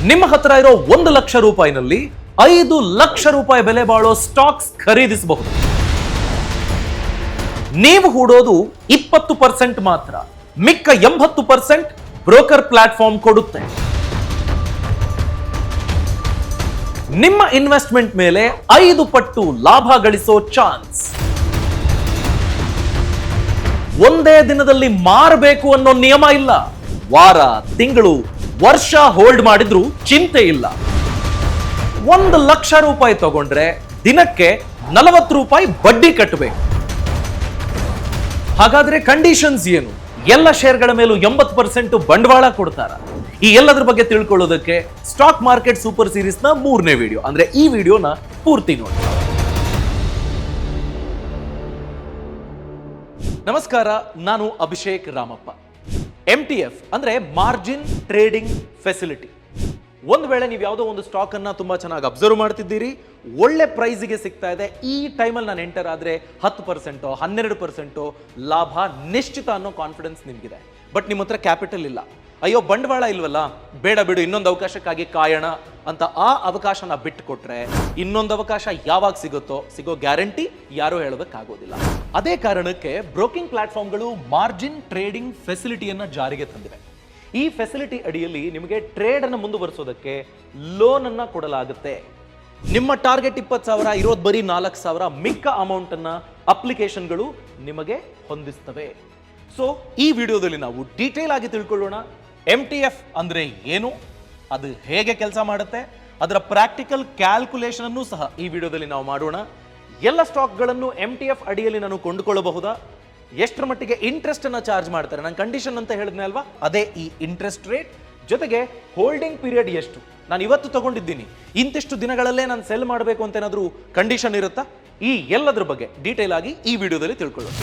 ನಿಮ್ಮ ಹತ್ರ ಇರೋ 1 ಲಕ್ಷ ರೂಪಾಯಿನಲ್ಲಿ 5 ಲಕ್ಷ ರೂಪಾಯಿ ಬೆಲೆ ಬಾಳೋ ಸ್ಟಾಕ್ಸ್ ಖರೀದಿಸಬಹುದು. ನೀವು ಹೂಡೋದು 20% ಮಾತ್ರ, ಮಿಕ್ಕ 80% ಬ್ರೋಕರ್ ಪ್ಲಾಟ್ಫಾರ್ಮ್ ಕೊಡುತ್ತೆ. ನಿಮ್ಮ ಇನ್ವೆಸ್ಟ್ಮೆಂಟ್ ಮೇಲೆ 5 ಪಟ್ಟು ಲಾಭ ಗಳಿಸೋ ಚಾನ್ಸ್. ಒಂದೇ ದಿನದಲ್ಲಿ ಮಾರಬೇಕು ಅನ್ನೋ ನಿಯಮ ಇಲ್ಲ. ವಾರ, ತಿಂಗಳು, ವರ್ಷ ಹೋಲ್ಡ್ ಮಾಡಿದ್ರೂ ಚಿಂತೆ ಇಲ್ಲ. 1 ಲಕ್ಷ ರೂಪಾಯಿ ತಗೊಂಡ್ರೆ ದಿನಕ್ಕೆ 40 ರೂಪಾಯಿ ಬಡ್ಡಿ ಕಟ್ಟಬೇಕು. ಹಾಗಾದ್ರೆ ಕಂಡೀಷನ್ಸ್ ಏನು? ಎಲ್ಲ ಶೇರ್ಗಳ ಮೇಲೂ 80% ಬಂಡವಾಳ ಕೊಡ್ತಾರ. ಈ ಎಲ್ಲದರ ಬಗ್ಗೆ ತಿಳ್ಕೊಳ್ಳೋದಕ್ಕೆ ಸ್ಟಾಕ್ ಮಾರ್ಕೆಟ್ ಸೂಪರ್ ಸೀರೀಸ್ ನ 3ನೇ ವಿಡಿಯೋ, ಅಂದ್ರೆ ಈ ವಿಡಿಯೋನ ಪೂರ್ತಿ ನೋಡಿ. ನಮಸ್ಕಾರ, ನಾನು ಅಭಿಷೇಕ್ ರಾಮಪ್ಪ. MTF ಅಂದ್ರೆ ಮಾರ್ಜಿನ್ ಟ್ರೇಡಿಂಗ್ ಫೆಸಿಲಿಟಿ. ಒಂದು ವೇಳೆ ನೀವು ಯಾವುದೋ ಒಂದು ಸ್ಟಾಕ್ ಅನ್ನ ತುಂಬಾ ಚೆನ್ನಾಗಿ ಅಬ್ಸರ್ವ್ ಮಾಡ್ತಿದ್ದೀರಿ, ಒಳ್ಳೆ ಪ್ರೈಸ್ಗೆ ಸಿಗ್ತಾ ಇದೆ, ಈ ಟೈಮಲ್ಲಿ ನಾನು ಎಂಟರ್ ಆದ್ರೆ 10%, 12% ಲಾಭ ನಿಶ್ಚಿತ ಅನ್ನೋ ಕಾನ್ಫಿಡೆನ್ಸ್ ನಿಮ್ಗಿದೆ. ಬಟ್ ನಿಮ್ಮ ಹತ್ರ ಕ್ಯಾಪಿಟಲ್ ಇಲ್ಲ, ಅಯ್ಯೋ ಬಂಡವಾಳ ಇಲ್ವಲ್ಲ, ಬೇಡ ಬಿಡು ಇನ್ನೊಂದು ಅವಕಾಶಕ್ಕಾಗಿ ಕಾಯೋಣ ಅಂತ ಆ ಅವಕಾಶನ ಬಿಟ್ಟು ಕೊಟ್ರೆ ಇನ್ನೊಂದು ಅವಕಾಶ ಯಾವಾಗ ಸಿಗೋ ಗ್ಯಾರಂಟಿ ಯಾರು ಹೇಳೋದಕ್ಕಾಗೋದಿಲ್ಲ. ಅದೇ ಕಾರಣಕ್ಕೆ ಬ್ರೋಕಿಂಗ್ ಪ್ಲಾಟ್ಫಾರ್ಮ್ಗಳು ಮಾರ್ಜಿನ್ ಟ್ರೇಡಿಂಗ್ ಫೆಸಿಲಿಟಿಯನ್ನ ಜಾರಿಗೆ ತಂದಿವೆ. ಈ ಫೆಸಿಲಿಟಿ ಅಡಿಯಲ್ಲಿ ನಿಮಗೆ ಟ್ರೇಡ್ ಅನ್ನು ಮುಂದುವರಿಸೋದಕ್ಕೆ ಲೋನ್ ಅನ್ನ ಕೊಡಲಾಗುತ್ತೆ. ನಿಮ್ಮ ಟಾರ್ಗೆಟ್ 20,000 ಇರೋದು ಬರೀ 4,000, ಮಿಕ್ಕ ಅಮೌಂಟ್ ಅನ್ನ ಅಪ್ಲಿಕೇಶನ್ಗಳು ನಿಮಗೆ ಹೊಂದಿಸ್ತವೆ. ಸೊ ಈ ವಿಡಿಯೋದಲ್ಲಿ ನಾವು ಡೀಟೇಲ್ ಆಗಿ ತಿಳ್ಕೊಳ್ಳೋಣ. MTF ಅಂದ್ರೆ ಏನು, ಅದು ಹೇಗೆ ಕೆಲಸ ಮಾಡುತ್ತೆ, ಅದರ ಪ್ರಾಕ್ಟಿಕಲ್ ಕ್ಯಾಲ್ಕುಲೇಷನ್ ಅನ್ನು ಸಹ ಈ ವಿಡಿಯೋದಲ್ಲಿ ನಾವು ಮಾಡೋಣ. ಎಲ್ಲ ಸ್ಟಾಕ್ಗಳನ್ನು MTF ಅಡಿಯಲ್ಲಿ ನಾನು ಕೊಂಡುಕೊಳ್ಳಬಹುದಾ, ಎಷ್ಟರ ಮಟ್ಟಿಗೆ ಇಂಟ್ರೆಸ್ಟ್ ಅನ್ನ ಚಾರ್ಜ್ ಮಾಡ್ತಾರೆ, ನಾನು ಕಂಡೀಷನ್ ಅಂತ ಹೇಳಿದ್ನೆ ಅಲ್ವಾ, ಅದೇ ಈ ಇಂಟ್ರೆಸ್ಟ್ ರೇಟ್, ಜೊತೆಗೆ ಹೋಲ್ಡಿಂಗ್ ಪೀರಿಯಡ್ ಎಷ್ಟು, ನಾನು ಇವತ್ತು ತಗೊಂಡಿದ್ದೀನಿ ಇಂತಿಷ್ಟು ದಿನಗಳಲ್ಲೇ ನಾನು ಸೆಲ್ ಮಾಡಬೇಕು ಅಂತ ಏನಾದರೂ ಕಂಡೀಷನ್ ಇರುತ್ತಾ, ಈ ಎಲ್ಲದರ ಬಗ್ಗೆ ಡೀಟೇಲ್ ಆಗಿ ಈ ವಿಡಿಯೋದಲ್ಲಿ ತಿಳ್ಕೊಳ್ಳೋಣ.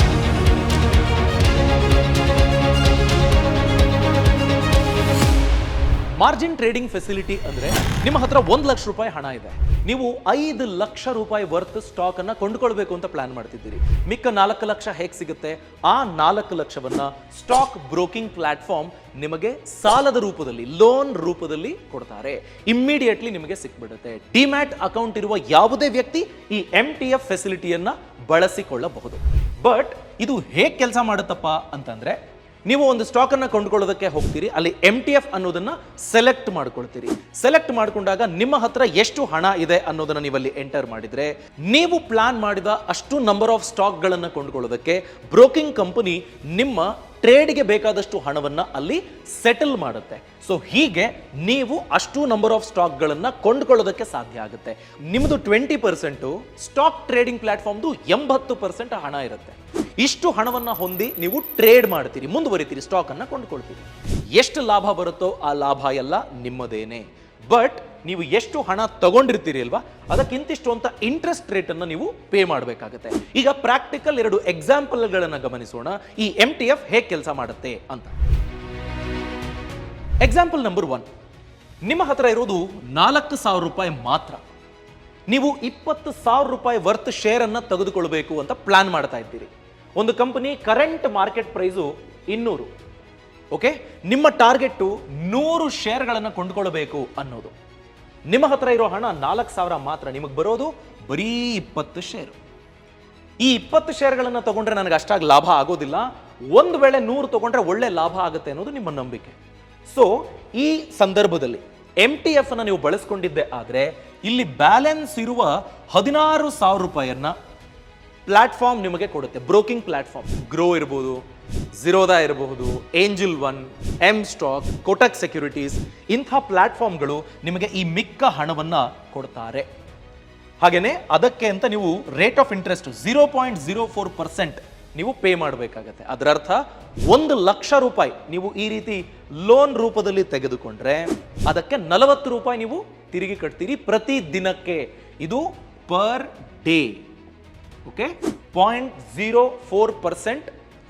ಮಾರ್ಜಿನ್ ಟ್ರೇಡಿಂಗ್ ಫೆಸಿಲಿಟಿ ಅಂದ್ರೆ ನಿಮ್ಮ ಹತ್ರ 1 ಲಕ್ಷ ರೂಪಾಯಿ ಹಣ ಇದೆ, ನೀವು 5 ಲಕ್ಷ ರೂಪಾಯಿ ವರ್ತ್ ಸ್ಟಾಕ್ ಅನ್ನ ಕೊಂಡುಕೊಳ್ಬೇಕು ಅಂತ ಪ್ಲಾನ್ ಮಾಡ್ತಿದ್ದೀರಿ. ಮಿಕ್ಕ 4 ಲಕ್ಷ ಹೇಗೆ ಸಿಗುತ್ತೆ? ಆ 4 ಲಕ್ಷವನ್ನ ಸ್ಟಾಕ್ ಬ್ರೋಕಿಂಗ್ ಪ್ಲಾಟ್ಫಾರ್ಮ್ ನಿಮಗೆ ಸಾಲದ ರೂಪದಲ್ಲಿ, ಲೋನ್ ರೂಪದಲ್ಲಿ ಕೊಡ್ತಾರೆ. ಇಮ್ಮಿಡಿಯೇಟ್ಲಿ ನಿಮಗೆ ಸಿಕ್ಬಿಡುತ್ತೆ. ಡಿಮ್ಯಾಟ್ ಅಕೌಂಟ್ ಇರುವ ಯಾವುದೇ ವ್ಯಕ್ತಿ ಈ MTF ಫೆಸಿಲಿಟಿಯನ್ನ ಬಳಸಿಕೊಳ್ಳಬಹುದು. ಬಟ್ ಇದು ಹೇಗೆ ಕೆಲಸ ಮಾಡುತ್ತಪ್ಪ ಅಂತಂದ್ರೆ, ನೀವು ಒಂದು ಸ್ಟಾಕ್ ಅನ್ನ ಕೊಂಡುಕೊಳ್ಳೋದಕ್ಕೆ ಹೋಗ್ತೀರಿ, ಅಲ್ಲಿ MTF ಅನ್ನೋದನ್ನ ಸೆಲೆಕ್ಟ್ ಮಾಡ್ಕೊಳ್ತೀರಿ. ಸೆಲೆಕ್ಟ್ ಮಾಡ್ಕೊಂಡಾಗ ನಿಮ್ಮ ಹತ್ರ ಎಷ್ಟು ಹಣ ಇದೆ ಅನ್ನೋದನ್ನ ನೀವಲ್ಲಿ ಎಂಟರ್ ಮಾಡಿದ್ರೆ, ನೀವು ಪ್ಲಾನ್ ಮಾಡಿದ ಅಷ್ಟು ನಂಬರ್ ಆಫ್ ಸ್ಟಾಕ್ ಗಳನ್ನ ಕೊಂಡುಕೊಳ್ಳೋದಕ್ಕೆ ಬ್ರೋಕಿಂಗ್ ಕಂಪನಿ ನಿಮ್ಮ ಟ್ರೇಡ್ಗೆ ಬೇಕಾದಷ್ಟು ಹಣವನ್ನ ಅಲ್ಲಿ ಸೆಟಲ್ ಮಾಡುತ್ತೆ. ಸೊ ಹೀಗೆ ನೀವು ಅಷ್ಟು ನಂಬರ್ ಆಫ್ ಸ್ಟಾಕ್ ಗಳನ್ನ ಕೊಂಡುಕೊಳ್ಳೋದಕ್ಕೆ ಸಾಧ್ಯ ಆಗುತ್ತೆ. ನಿಮ್ಮದು 20%, ಸ್ಟಾಕ್ ಟ್ರೇಡಿಂಗ್ ಪ್ಲಾಟ್ಫಾರ್ಮ್ದು 80% ಹಣ ಇರುತ್ತೆ. ಇಷ್ಟು ಹಣವನ್ನ ಹೊಂದಿ ನೀವು ಟ್ರೇಡ್ ಮಾಡ್ತೀರಿ, ಮುಂದುವರಿತೀರಿ, ಸ್ಟಾಕ್ ಅನ್ನ ಕೊಂಡುಕೊಳ್ತೀರಿ. ಎಷ್ಟು ಲಾಭ ಬರುತ್ತೋ ಆ ಲಾಭ ಎಲ್ಲ ನಿಮ್ಮದೇನೆ. ಬಟ್ ನೀವು ಎಷ್ಟು ಹಣ ತಗೊಂಡಿರ್ತೀರಿ ಅಲ್ವಾ, ಅದಕ್ಕಿಂತಿಷ್ಟು ಅಂತ ಇಂಟ್ರೆಸ್ಟ್ ರೇಟ್ ಅನ್ನ ನೀವು ಪೇ ಮಾಡಬೇಕಾಗುತ್ತೆ. ಈಗ ಪ್ರಾಕ್ಟಿಕಲ್ 2 ಎಕ್ಸಾಂಪಲ್ ಗಳನ್ನ ಗಮನಿಸೋಣ, ಈ MTF ಹೇಗೆ ಕೆಲಸ ಮಾಡುತ್ತೆ ಅಂತ. ಎಕ್ಸಾಂಪಲ್ ನಂಬರ್ 1, ನಿಮ್ಮ ಹತ್ರ ಇರೋದು 4,000 ರೂಪಾಯಿ ಮಾತ್ರ. ನೀವು 20,000 ರೂಪಾಯಿ ವರ್ತ್ ಶೇರ್ ಅನ್ನ ತೆಗೆದುಕೊಳ್ಬೇಕು ಅಂತ ಪ್ಲಾನ್ ಮಾಡ್ತಾ ಇದ್ದೀರಿ. ಒಂದು company current market price 200. Okay, ನಿಮ್ಮ ಟಾರ್ಗೆಟ್ 100 ಶೇರ್ಗಳನ್ನು ಕೊಂಡುಕೊಳ್ಳಬೇಕು ಅನ್ನೋದು. ನಿಮ್ಮ ಹತ್ರ ಇರೋ ಹಣ 4,000 ಮಾತ್ರ, ನಿಮಗೆ ಬರೋದು ಬರೀ 20 ಶೇರು. ಈ 20 ಶೇರ್ಗಳನ್ನು ತಗೊಂಡ್ರೆ ನನಗೆ ಅಷ್ಟಾಗಿ ಲಾಭ ಆಗೋದಿಲ್ಲ, ಒಂದು ವೇಳೆ 100 ತಗೊಂಡ್ರೆ ಒಳ್ಳೆ ಲಾಭ ಆಗುತ್ತೆ ಅನ್ನೋದು ನಿಮ್ಮ ನಂಬಿಕೆ. ಸೊ ಈ ಸಂದರ್ಭದಲ್ಲಿ MTF ಅನ್ನ ನೀವು ಬಳಸ್ಕೊಂಡಿದ್ದೆ ಆದ್ರೆ, ಇಲ್ಲಿ ಬ್ಯಾಲೆನ್ಸ್ ಇರುವ 16,000 ರೂಪಾಯಿಯನ್ನ ಪ್ಲಾಟ್ಫಾರ್ಮ್ ನಿಮಗೆ ಕೊಡುತ್ತೆ. ಬ್ರೋಕಿಂಗ್ ಪ್ಲಾಟ್ಫಾರ್ಮ್ ಗ್ರೋ ಇರಬಹುದು, ಜಿರೋದಾ ಇರಬಹುದು, angel one, M stock, Kotak securities, ಇಂಥ ಪ್ಲಾಟ್ಫಾರ್ಮ್ಗಳು ನಿಮಗೆ ಈ ಮಿಕ್ಕ ಹಣವನ್ನ ಕೊಡ್ತಾರೆ. ಹಾಗೇನೆ ಅದಕ್ಕೆ ಅಂತ ನೀವು ರೇಟ್ ಆಫ್ ಇಂಟ್ರೆಸ್ಟ್ 0.04% ನೀವು ಪೇ ಮಾಡಬೇಕಾಗತ್ತೆ. ಅದರ ಅರ್ಥ 1 ಲಕ್ಷ ರೂಪಾಯಿ ನೀವು ಈ ರೀತಿ ಲೋನ್ ರೂಪದಲ್ಲಿ ತೆಗೆದುಕೊಂಡ್ರೆ ಅದಕ್ಕೆ 40 ರೂಪಾಯಿ ನೀವು ತಿರುಗಿ ಕಟ್ತೀರಿ ಪ್ರತಿ ದಿನಕ್ಕೆ. ಇದು per day. Okay, 0.04%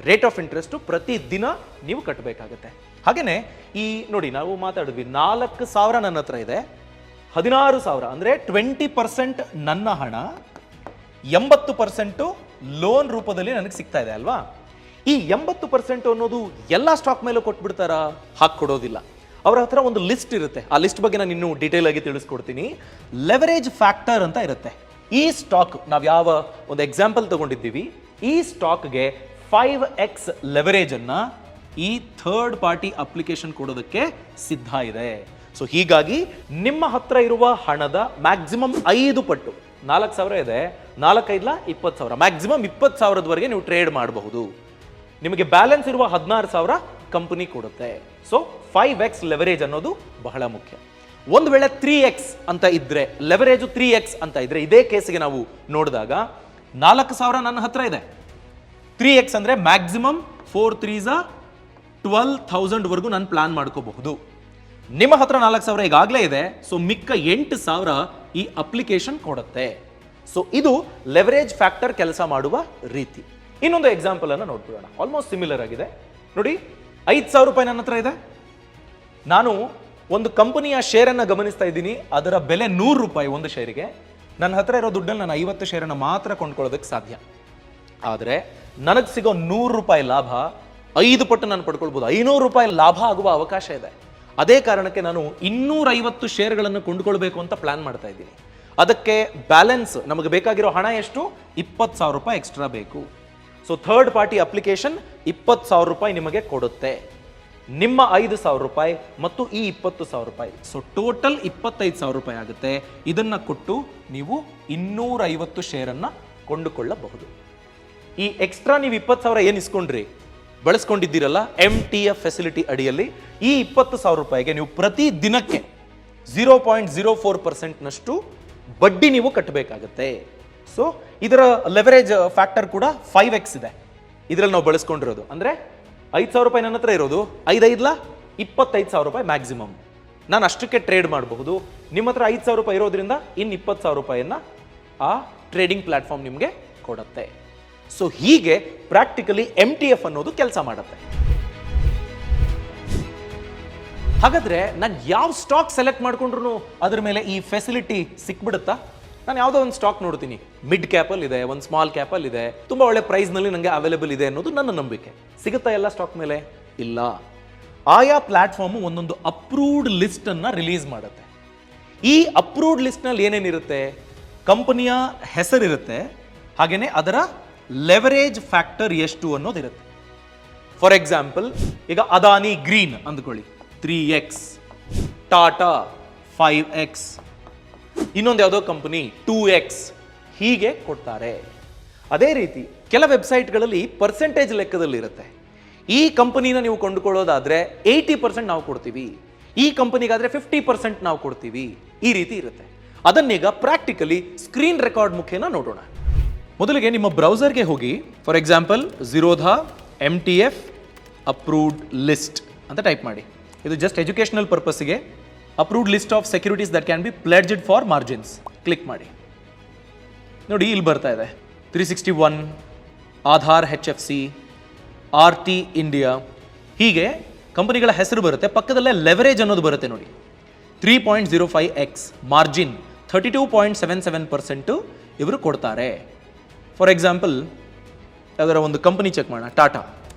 rate of interest ಪ್ರತಿ ದಿನ ನೀವು ಕಟ್ಟಬೇಕಾಗತ್ತೆ. ಹಾಗೇನೆ ಈ ನೋಡಿ, ನಾವು ಮಾತಾಡಿದ್ವಿ 4,000 ನನ್ನ ಹತ್ರ ಇದೆ, 16,000 ಅಂದ್ರೆ 20% ನನ್ನ ಹಣ, 80% ಲೋನ್ ರೂಪದಲ್ಲಿ ನನಗೆ ಸಿಗ್ತಾ ಇದೆ ಅಲ್ವಾ. ಈ 80% ಅನ್ನೋದು ಎಲ್ಲ ಸ್ಟಾಕ್ ಮೇಲೂ ಕೊಟ್ಬಿಡ್ತಾರಾ? ಹಾಗೆ ಕೊಡೋದಿಲ್ಲ. ಅವರ ಹತ್ರ ಒಂದು ಲಿಸ್ಟ್ ಇರುತ್ತೆ. ಆ ಲಿಸ್ಟ್ ಬಗ್ಗೆ ನಾನು ಇನ್ನೂ ಡೀಟೇಲ್ ಆಗಿ ತಿಳಿಸ್ಕೊಡ್ತೀನಿ. ಲೆವರೇಜ್ ಫ್ಯಾಕ್ಟರ್ ಅಂತ ಇರುತ್ತೆ. ಈ ಸ್ಟಾಕ್ ನಾವು ಯಾವ ಒಂದು ಎಕ್ಸಾಂಪಲ್ ತಗೊಂಡಿದ್ದೀವಿ, ಈ ಸ್ಟಾಕ್ಗೆ 5x ಲೆವರೇಜ್ ಅನ್ನ ಈ ಥರ್ಡ್ ಪಾರ್ಟಿ ಅಪ್ಲಿಕೇಶನ್ ಕೊಡೋದಕ್ಕೆ ಸಿದ್ಧ ಇದೆ. ಸೊ ಹೀಗಾಗಿ ನಿಮ್ಮ ಹತ್ರ ಇರುವ ಹಣದ ಮ್ಯಾಕ್ಸಿಮಮ್ 5 ಪಟ್ಟು, 4,000 ಇದೆ, 4-5 20,000, ಮ್ಯಾಕ್ಸಿಮಮ್ 20,000ದವರೆಗೆ ನೀವು ಟ್ರೇಡ್ ಮಾಡಬಹುದು. ನಿಮಗೆ ಬ್ಯಾಲೆನ್ಸ್ ಇರುವ 16,000 ಕಂಪನಿ ಕೊಡುತ್ತೆ. ಸೊ 5x ಲೆವರೇಜ್ ಅನ್ನೋದು ಬಹಳ ಮುಖ್ಯ. ಒಂದು ವೇಳೆ 3x ಅಂತ ಇದ್ರೆ, ಲೆವರೇಜ್ 3x ಅಂತ ಇದ್ರೆ, ಇದೇ ಕೇಸಿಗೆ ನಾವು ನೋಡಿದಾಗ 4,000 ನನ್ನ ಹತ್ರ ಇದೆ. 3x ಅಂದ್ರೆ ಮ್ಯಾಕ್ಸಿಮಮ್ 4 3s 12,000 ವರೆಗೂ ನಾನು ಪ್ಲಾನ್ ಮಾಡ್ಕೋಬಹುದು. ನಿಮ್ಮ ಹತ್ರ 4,000 ಈಗಾಗಲೇ ಇದೆ. ಸೊ ಮಿಕ್ಕ 8,000 ಈ ಅಪ್ಲಿಕೇಶನ್ ಕೊಡುತ್ತೆ. ಸೊ ಇದು ಲೆವರೇಜ್ ಫ್ಯಾಕ್ಟರ್ ಕೆಲಸ ಮಾಡುವ ರೀತಿ. ಇನ್ನೊಂದು ಎಕ್ಸಾಂಪಲ್ ಅನ್ನು ನೋಡ್ಬಿಡೋಣ. ಆಲ್ಮೋಸ್ಟ್ ಸಿಮಿಲರ್ ಆಗಿದೆ ನೋಡಿ. 5,000 ರೂಪಾಯಿ ನನ್ನ ಹತ್ರ ಇದೆ. ನಾನು ಒಂದು ಕಂಪನಿಯ ಶೇರ್ ಅನ್ನ ಗಮನಿಸ್ತಾ ಇದ್ದೀನಿ. ಅದರ ಬೆಲೆ 100 ರೂಪಾಯಿ ಒಂದು ಶೇರಿಗೆ. ನನ್ನ ಹತ್ರ ಇರೋ ದುಡ್ಡಲ್ಲಿ ನಾನು 50 ಶೇರನ್ನು ಮಾತ್ರ ಕೊಂಡ್ಕೊಳ್ಳೋದಕ್ಕೆ ಸಾಧ್ಯ. ಆದರೆ ನನಗೆ ಸಿಗೋ 100 ರೂಪಾಯಿ ಲಾಭ 5 ಪಟ್ಟು ನಾನು ಪಡ್ಕೊಳ್ಬೋದು. 500 ರೂಪಾಯಿ ಲಾಭ ಆಗುವ ಅವಕಾಶ ಇದೆ. ಅದೇ ಕಾರಣಕ್ಕೆ ನಾನು 250 ಶೇರ್ಗಳನ್ನು ಕೊಂಡ್ಕೊಳ್ಬೇಕು ಅಂತ ಪ್ಲಾನ್ ಮಾಡ್ತಾ ಇದ್ದೀನಿ. ಅದಕ್ಕೆ ಬ್ಯಾಲೆನ್ಸ್ ನಮಗೆ ಬೇಕಾಗಿರೋ ಹಣ ಎಷ್ಟು? 20,000 ರೂಪಾಯಿ ಎಕ್ಸ್ಟ್ರಾ ಬೇಕು. ಸೊ ಥರ್ಡ್ ಪಾರ್ಟಿ ಅಪ್ಲಿಕೇಶನ್ 20,000 ರೂಪಾಯಿ ನಿಮಗೆ ಕೊಡುತ್ತೆ. ನಿಮ್ಮ 5,000 ರೂಪಾಯಿ ಮತ್ತು ಈ 20,000 ರೂಪಾಯಿ, ಸೊ ಟೋಟಲ್ 25,000 ರೂಪಾಯಿ ಆಗುತ್ತೆ. ಇದನ್ನ ಕೊಟ್ಟು ನೀವು 250 ಶೇರನ್ನು ಕೊಂಡುಕೊಳ್ಳಬಹುದು. ಈ ಎಕ್ಸ್ಟ್ರಾ ನೀವು 20,000 ಏನು ಇಸ್ಕೊಂಡ್ರಿ, ಬಳಸ್ಕೊಂಡಿದ್ದೀರಲ್ಲ MTF ಫೆಸಿಲಿಟಿ ಅಡಿಯಲ್ಲಿ, ಈ 20,000 ರೂಪಾಯಿಗೆ ನೀವು ಪ್ರತಿ ದಿನಕ್ಕೆ 0.04% ಬಡ್ಡಿ ನೀವು ಕಟ್ಟಬೇಕಾಗತ್ತೆ. ಸೊ ಇದರ ಲೆವರೇಜ್ ಫ್ಯಾಕ್ಟರ್ ಕೂಡ 5x ಇದೆ. ಇದರಲ್ಲಿ ನಾವು ಬಳಸ್ಕೊಂಡಿರೋದು ಅಂದ್ರೆ 5,000 ರೂಪಾಯಿ ನನ್ನ ಹತ್ರ ಇರೋದು, 5-5 25,000 ರೂಪಾಯಿ ಮ್ಯಾಕ್ಸಿಮಮ್. ನಾನು ಅಷ್ಟಕ್ಕೆ ಟ್ರೇಡ್ ಮಾಡಬಹುದು. ನಿಮ್ಮ ಹತ್ರ 5,000 ರೂಪಾಯಿ ಇರೋದ್ರಿಂದ ಇನ್ನು 20,000 ರೂಪಾಯಿಯನ್ನ ಆ ಟ್ರೇಡಿಂಗ್ ಪ್ಲಾಟ್ಫಾರ್ಮ್ ನಿಮಗೆ ಕೊಡುತ್ತೆ. ಸೊ ಹೀಗೆ ಪ್ರಾಕ್ಟಿಕಲಿ MTF ಅನ್ನೋದು ಕೆಲಸ ಮಾಡುತ್ತೆ. ಹಾಗಾದ್ರೆ ನಾನು ಯಾವ ಸ್ಟಾಕ್ ಸೆಲೆಕ್ಟ್ ಮಾಡ್ಕೊಂಡ್ರು ಅದ್ರ ಮೇಲೆ ಈ ಫೆಸಿಲಿಟಿ ಸಿಕ್ಬಿಡುತ್ತಾ? ನಾನು ಯಾವುದೋ ಒಂದು ಸ್ಟಾಕ್ ನೋಡ್ತೀನಿ, ಮಿಡ್ ಕ್ಯಾಪಲ್ಲಿ ಇದೆ, ಒಂದು ಸ್ಮಾಲ್ ಕ್ಯಾಪಲ್ಲಿ ಇದೆ, ತುಂಬ ಒಳ್ಳೆ ಪ್ರೈಸ್ನಲ್ಲಿ ನನಗೆ ಅವೈಲೇಬಲ್ ಇದೆ ಅನ್ನೋದು ನನ್ನ ನಂಬಿಕೆ. ಸಿಗುತ್ತಾ ಎಲ್ಲ ಸ್ಟಾಕ್ ಮೇಲೆ? ಇಲ್ಲ. ಆಯಾ ಪ್ಲಾಟ್ಫಾರ್ಮು ಒಂದೊಂದು ಅಪ್ರೂವ್ಡ್ ಲಿಸ್ಟ್ ಅನ್ನ ರಿಲೀಸ್ ಮಾಡುತ್ತೆ. ಈ ಅಪ್ರೂವ್ಡ್ ಲಿಸ್ಟ್ನಲ್ಲಿ ಏನೇನಿರುತ್ತೆ? ಕಂಪನಿಯ ಹೆಸರಿರುತ್ತೆ, ಹಾಗೇನೆ ಅದರ ಲೆವರೇಜ್ ಫ್ಯಾಕ್ಟರ್ ಎಷ್ಟು ಅನ್ನೋದಿರುತ್ತೆ. ಫಾರ್ ಎಕ್ಸಾಂಪಲ್, ಈಗ ಅದಾನಿ ಗ್ರೀನ್ ಅಂದ್ಕೊಳ್ಳಿ 3x, ಟಾಟಾ 5x, ಇನ್ನೊಂದು ಯಾವುದೋ ಕಂಪನಿ 2x, ಹೀಗೆ ಕೊಡ್ತಾರೆ. ಅದೇ ರೀತಿ ಕೆಲ ವೆಬ್ಸೈಟ್ಗಳಲ್ಲಿ ಪರ್ಸೆಂಟೇಜ್ ಲೆಕ್ಕದಲ್ಲಿ ಇರುತ್ತೆ. ಈ ಕಂಪನಿನ ನೀವು ಕೊಂಡುಕೊಳ್ಳೋದಾದ್ರೆ 80% ನಾವು ಕೊಡ್ತೀವಿ, ಈ ಕಂಪನಿಗಾದ್ರೆ 50% ನಾವು ಕೊಡ್ತೀವಿ, ಈ ರೀತಿ ಇರುತ್ತೆ. ಅದನ್ನೀಗ ಪ್ರಾಕ್ಟಿಕಲಿ ಸ್ಕ್ರೀನ್ ರೆಕಾರ್ಡ್ ಮುಖೇನ ನೋಡೋಣ. ಮೊದಲಿಗೆ ನಿಮ್ಮ ಬ್ರೌಸರ್ಗೆ ಹೋಗಿ, for example Zerodha MTF approved list ಅಂತ ಟೈಪ್ ಮಾಡಿ. ಇದು ಜಸ್ಟ್ ಎಜುಕೇಶನಲ್ ಪರ್ಪಸ್ಗೆ approved list of securities that can be pledged for margins click ಮಾಡಿ. ನೋಡಿ ಇಲ್ಲಿ ಬರ್ತಾ ಇದೆ 361, ಆಧಾರ್ HFC, RT ಇಂಡಿಯಾ, ಹೀಗೆ ಕಂಪನಿಗಳ ಹೆಸರು ಬರುತ್ತೆ. ಪಕ್ಕದಲ್ಲೇ ಲೆವರೇಜ್ ಅನ್ನೋದು ಬರುತ್ತೆ ನೋಡಿ, 3.05x, ಮಾರ್ಜಿನ್ 32.77% ಇವರು ಕೊಡ್ತಾರೆ. ಫಾರ್ ಎಕ್ಸಾಂಪಲ್ ಅದರ ಒಂದು ಕಂಪನಿ ಚೆಕ್ ಮಾಡೋಣ, ಟಾಟಾ.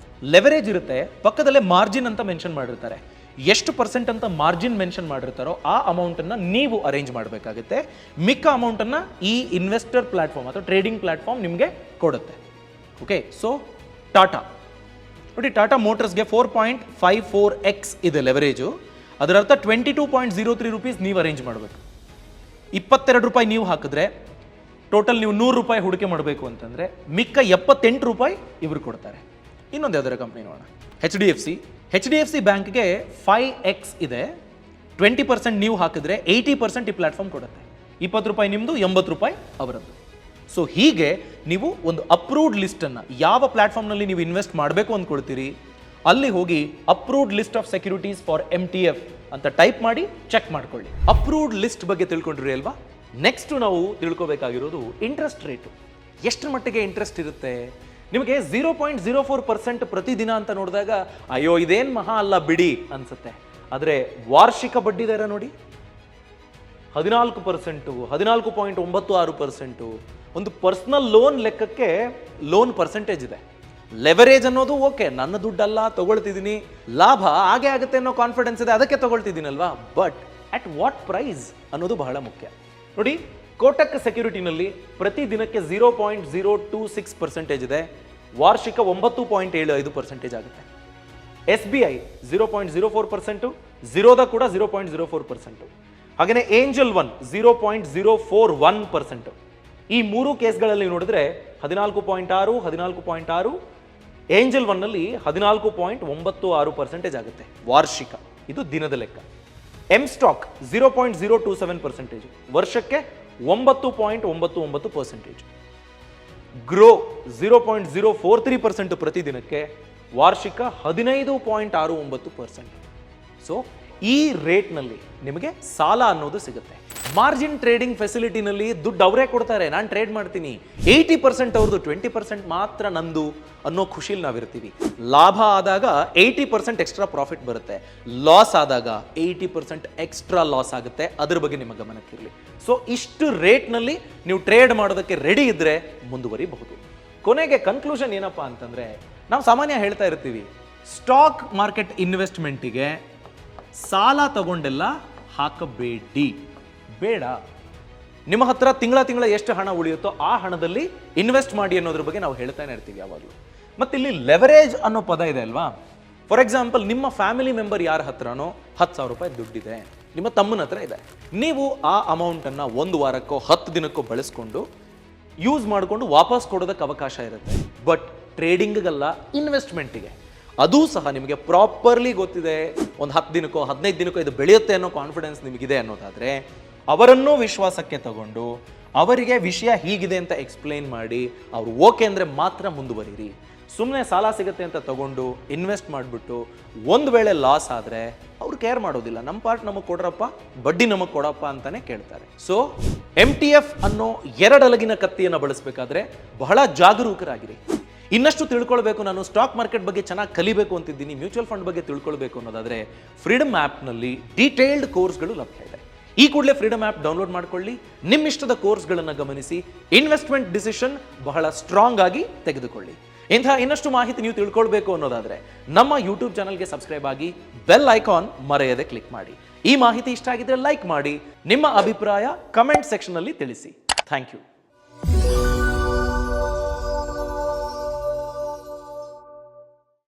ಲೆವರೇಜ್ ಇರುತ್ತೆ, ಪಕ್ಕದಲ್ಲೇ ಮಾರ್ಜಿನ್ ಅಂತ ಮೆನ್ಷನ್ ಮಾಡಿರ್ತಾರೆ. ಎಷ್ಟು ಪರ್ಸೆಂಟ್ ಅಂತ ಮಾರ್ಜಿನ್ ಮೆನ್ಷನ್ ಮಾಡಿರ್ತಾರೋ ಆ ಅಮೌಂಟನ್ನು ನೀವು ಅರೇಂಜ್ ಮಾಡಬೇಕಾಗುತ್ತೆ. ಮಿಕ್ಕ ಅಮೌಂಟನ್ನು ಈ ಇನ್ವೆಸ್ಟರ್ ಪ್ಲಾಟ್ಫಾರ್ಮ್ ಅಥವಾ ಟ್ರೇಡಿಂಗ್ ಪ್ಲಾಟ್ಫಾರ್ಮ್ ನಿಮಗೆ ಕೊಡುತ್ತೆ. ಓಕೆ, ಸೊ ಟಾಟಾ ನೋಡಿ, ಟಾಟಾ ಮೋಟರ್ಸ್ಗೆ 4.54x ಇದೆ ಲೆವರೇಜು. ಅದರ ಅರ್ಥ 22.03 ರೂಪೀಸ್ ನೀವು ಅರೇಂಜ್ ಮಾಡಬೇಕು. 22 ರೂಪಾಯಿ ನೀವು ಹಾಕಿದ್ರೆ ಟೋಟಲ್ ನೀವು 100 ರೂಪಾಯಿ ಹೂಡಿಕೆ ಮಾಡಬೇಕು ಅಂತಂದರೆ ಮಿಕ್ಕ 78 ರೂಪಾಯಿ ಇವರು ಕೊಡ್ತಾರೆ. ಇನ್ನೊಂದು ಯಾವ್ದಾರ ಕಂಪ್ನಿ ನೋಡೋಣ, HDFC ಬ್ಯಾಂಕ್ಗೆ 5x ಇದೆ. 20% ನೀವು ಹಾಕಿದ್ರೆ 80% ಈ ಪ್ಲಾಟ್ಫಾರ್ಮ್ ಕೊಡುತ್ತೆ. 20 ರೂಪಾಯಿ ನಿಮ್ಮದು, 80 ರೂಪಾಯಿ ಅವರದ್ದು. ಸೊ ಹೀಗೆ ನೀವು ಒಂದು ಅಪ್ರೂವ್ಡ್ ಲಿಸ್ಟನ್ನು ಯಾವ ಪ್ಲಾಟ್ಫಾರ್ಮ್ನಲ್ಲಿ ನೀವು ಇನ್ವೆಸ್ಟ್ ಮಾಡಬೇಕು ಅಂದ್ಕೊಳ್ತೀರಿ ಅಲ್ಲಿ ಹೋಗಿ approved list of securities for MTF ಅಂತ ಟೈಪ್ ಮಾಡಿ ಚೆಕ್ ಮಾಡ್ಕೊಳ್ಳಿ. ಅಪ್ರೂವ್ಡ್ ಲಿಸ್ಟ್ ಬಗ್ಗೆ ತಿಳ್ಕೊಂಡ್ರಿ ಅಲ್ವಾ? ನೆಕ್ಸ್ಟ್ ನಾವು ತಿಳ್ಕೊಬೇಕಾಗಿರೋದು ಇಂಟ್ರೆಸ್ಟ್ ರೇಟು. ಎಷ್ಟರ ಮಟ್ಟಿಗೆ ಇಂಟ್ರೆಸ್ಟ್ ಇರುತ್ತೆ ನಿಮಗೆ? 0.04% ಪ್ರತಿದಿನ ಅಂತ ನೋಡಿದಾಗ ಅಯ್ಯೋ ಇದೇನು ಮಹಾ ಅಲ್ಲ ಬಿಡಿ ಅನ್ಸುತ್ತೆ. ಆದರೆ ವಾರ್ಷಿಕ ಬಡ್ಡಿ ದರ ನೋಡಿ 14%, 14.96%. ಒಂದು ಪರ್ಸನಲ್ ಲೋನ್ ಲೆಕ್ಕಕ್ಕೆ ಲೋನ್ ಪರ್ಸೆಂಟೇಜ್ ಇದೆ. ಲೆವರೇಜ್ ಅನ್ನೋದು ಓಕೆ, ನನ್ನ ದುಡ್ಡಲ್ಲ ತಗೊಳ್ತಿದ್ದೀನಿ, ಲಾಭ ಹಾಗೆ ಆಗುತ್ತೆ ಅನ್ನೋ ಕಾನ್ಫಿಡೆನ್ಸ್ ಇದೆ, ಅದಕ್ಕೆ ತಗೊಳ್ತಿದ್ದೀನಲ್ವಾ. ಬಟ್ ಅಟ್ ವಾಟ್ ಪ್ರೈಸ್ ಅನ್ನೋದು ಬಹಳ ಮುಖ್ಯ. ನೋಡಿ, ಕೋಟಕ್ ಸೆಕ್ಯೂರಿಟಿನಲ್ಲಿ ಪ್ರತಿ ದಿನಕ್ಕೆ 0.026% ಇದೆ, ವಾರ್ಷಿಕ 9.75% ಆಗುತ್ತೆ. SBI 0.04%, ಜಿರೋದ ಕೂಡ 0.04%, ಹಾಗೆಯೇ ಏಂಜಲ್ ಒನ್ 0.041%. ಈ ಮೂರು ಕೇಸ್ಗಳಲ್ಲಿ ನೋಡಿದ್ರೆ 14.6, 14.6, ಏಂಜಲ್ ಒನ್ನಲ್ಲಿ 14.96% ಆಗುತ್ತೆ ವಾರ್ಷಿಕ. ಇದು ದಿನದ ಲೆಕ್ಕ. ಎಂ ಸ್ಟಾಕ್ 0.027%, ವರ್ಷಕ್ಕೆ 9.99%. ಗ್ರೋ 0.043% ಪ್ರತಿದಿನಕ್ಕೆ, ವಾರ್ಷಿಕ 15.69%. ಸೊ ಈ ರೇಟ್ನಲ್ಲಿ ನಿಮಗೆ ಸಾಲ ಅನ್ನೋದು ಸಿಗುತ್ತೆ. ಮಾರ್ಜಿನ್ ಟ್ರೇಡಿಂಗ್ ಫೆಸಿಲಿಟಿನಲ್ಲಿ ದುಡ್ಡು ಅವರೇ ಕೊಡ್ತಾರೆ, ನಾನು ಟ್ರೇಡ್ ಮಾಡ್ತೀನಿ, 80% ಅವ್ರದ್ದು, 20% ಮಾತ್ರ ನಂದು ಅನ್ನೋ ಖುಷಿಲಿ ನಾವಿರ್ತೀವಿ. ಲಾಭ ಆದಾಗ 80% ಎಕ್ಸ್ಟ್ರಾ ಪ್ರಾಫಿಟ್ ಬರುತ್ತೆ, ಲಾಸ್ ಆದಾಗ 80% ಎಕ್ಸ್ಟ್ರಾ ಲಾಸ್ ಆಗುತ್ತೆ. ಅದ್ರ ಬಗ್ಗೆ ನಿಮ್ಮ ಗಮನಕ್ಕಿರಲಿ. ಸೊ ಇಷ್ಟು ರೇಟ್ನಲ್ಲಿ ನೀವು ಟ್ರೇಡ್ ಮಾಡೋದಕ್ಕೆ ರೆಡಿ ಇದ್ರೆ ಮುಂದುವರಿಬಹುದು. ಕೊನೆಗೆ ಕನ್ಕ್ಲೂಷನ್ ಏನಪ್ಪಾ ಅಂತಂದ್ರೆ, ನಾವು ಸಾಮಾನ್ಯ ಹೇಳ್ತಾ ಇರ್ತೀವಿ, ಸ್ಟಾಕ್ ಮಾರ್ಕೆಟ್ ಇನ್ವೆಸ್ಟ್ಮೆಂಟಿಗೆ ಸಾಲ ತಗೊಂಡೆಲ್ಲ ಹಾಕಬೇಡಿ, ಬೇಡ. ನಿಮ್ಮ ಹತ್ರ ತಿಂಗಳ ಎಷ್ಟು ಹಣ ಉಳಿಯುತ್ತೋ ಆ ಹಣದಲ್ಲಿ ಇನ್ವೆಸ್ಟ್ ಮಾಡಿ ಅನ್ನೋದ್ರ ಬಗ್ಗೆ ನಾವು ಹೇಳ್ತಾನೆ ಇರ್ತೀವಿ ಯಾವಾಗಲೂ. ಮತ್ತೆ ಇಲ್ಲಿ ಲೆವರೇಜ್ ಅನ್ನೋ ಪದ ಇದೆ ಅಲ್ವಾ. ಫಾರ್ ಎಕ್ಸಾಂಪಲ್, ನಿಮ್ಮ ಫ್ಯಾಮಿಲಿ ಮೆಂಬರ್ ಯಾರ ಹತ್ರನೋ 10,000 ರೂಪಾಯಿ ದುಡ್ಡಿದೆ, ನಿಮ್ಮ ತಮ್ಮನ ಹತ್ರ ಇದೆ. ನೀವು ಆ ಅಮೌಂಟನ್ನು 1 ವಾರಕ್ಕೋ 10 ದಿನಕ್ಕೋ ಬಳಸ್ಕೊಂಡು ಯೂಸ್ ಮಾಡಿಕೊಂಡು ವಾಪಸ್ ಕೊಡೋದಕ್ಕೆ ಅವಕಾಶ ಇರುತ್ತೆ. ಬಟ್ ಟ್ರೇಡಿಂಗ್ಗಲ್ಲ, ಇನ್ವೆಸ್ಟ್ಮೆಂಟಿಗೆ ಅದೂ ಸಹ ನಿಮಗೆ ಪ್ರಾಪರ್ಲಿ ಗೊತ್ತಿದೆ, ಒಂದು 10 ದಿನಕ್ಕೋ 15 ದಿನಕ್ಕೋ ಇದು ಬೆಳೆಯುತ್ತೆ ಅನ್ನೋ ಕಾನ್ಫಿಡೆನ್ಸ್ ನಿಮಗಿದೆ ಅನ್ನೋದಾದರೆ, ಅವರನ್ನೂ ವಿಶ್ವಾಸಕ್ಕೆ ತಗೊಂಡು ಅವರಿಗೆ ವಿಷಯ ಹೀಗಿದೆ ಅಂತ ಎಕ್ಸ್ಪ್ಲೈನ್ ಮಾಡಿ ಅವ್ರು ಓಕೆ ಅಂದರೆ ಮಾತ್ರ ಮುಂದುವರಿರಿ. ಸುಮ್ಮನೆ ಸಾಲ ಸಿಗುತ್ತೆ ಅಂತ ತಗೊಂಡು ಇನ್ವೆಸ್ಟ್ ಮಾಡಿಬಿಟ್ಟು ಒಂದು ವೇಳೆ ಲಾಸ್ ಆದರೆ ಅವ್ರು ಕೇರ್ ಮಾಡೋದಿಲ್ಲ, ನಮ್ಮ ಪಾರ್ಟ್ ನಮಗೆ ಕೊಡ್ರಪ್ಪ, ಬಡ್ಡಿ ನಮಗೆ ಕೊಡಪ್ಪ ಅಂತಾನೆ ಕೇಳ್ತಾರೆ. ಸೊ MTF ಅನ್ನೋ ಎರಡಲಗಿನ ಕತ್ತಿಯನ್ನು ಬಳಸಬೇಕಾದ್ರೆ ಬಹಳ ಜಾಗರೂಕರಾಗಿರಿ. ಇನ್ನಷ್ಟು ತಿಳ್ಕೊಳ್ಬೇಕು, ನಾನು ಸ್ಟಾಕ್ ಮಾರ್ಕೆಟ್ ಬಗ್ಗೆ ಚೆನ್ನಾಗಿ ಕಲಿಬೇಕು ಅಂತಿದ್ದೀನಿ, ಮ್ಯೂಚುವಲ್ ಫಂಡ್ ಬಗ್ಗೆ ತಿಳ್ಕೊಳ್ಬೇಕು ಅನ್ನೋದಾದರೆ ಫ್ರೀಡಮ್ ಆ್ಯಪ್ನಲ್ಲಿ ಡೀಟೇಲ್ಡ್ ಕೋರ್ಸ್ಗಳು ಲಭ್ಯ ಇದೆ. ಈ ಕೂಡಲೇ ಫ್ರೀಡಮ್ ಆ್ಯಪ್ ಡೌನ್ಲೋಡ್ ಮಾಡ್ಕೊಳ್ಳಿ, ನಿಮ್ಮಿಷ್ಟದ ಕೋರ್ಸ್ಗಳನ್ನು ಗಮನಿಸಿ ಇನ್ವೆಸ್ಟ್ಮೆಂಟ್ ಡಿಸಿಷನ್ ಬಹಳ ಸ್ಟ್ರಾಂಗ್ ಆಗಿ ತೆಗೆದುಕೊಳ್ಳಿ. ಇಂತಹ ಇನ್ನಷ್ಟು ಮಾಹಿತಿ ನೀವು ತಿಳ್ಕೊಳ್ಬೇಕು ಅನ್ನೋದಾದರೆ ನಮ್ಮ ಯೂಟ್ಯೂಬ್ ಚಾನಲ್ಗೆ ಸಬ್ಸ್ಕ್ರೈಬ್ ಆಗಿ ಬೆಲ್ ಐಕಾನ್ ಮರೆಯದೆ ಕ್ಲಿಕ್ ಮಾಡಿ. ಈ ಮಾಹಿತಿ ಇಷ್ಟ ಆಗಿದ್ರೆ ಲೈಕ್ ಮಾಡಿ, ನಿಮ್ಮ ಅಭಿಪ್ರಾಯ ಕಮೆಂಟ್ ಸೆಕ್ಷನ್ ಅಲ್ಲಿ ತಿಳಿಸಿ. Thank you.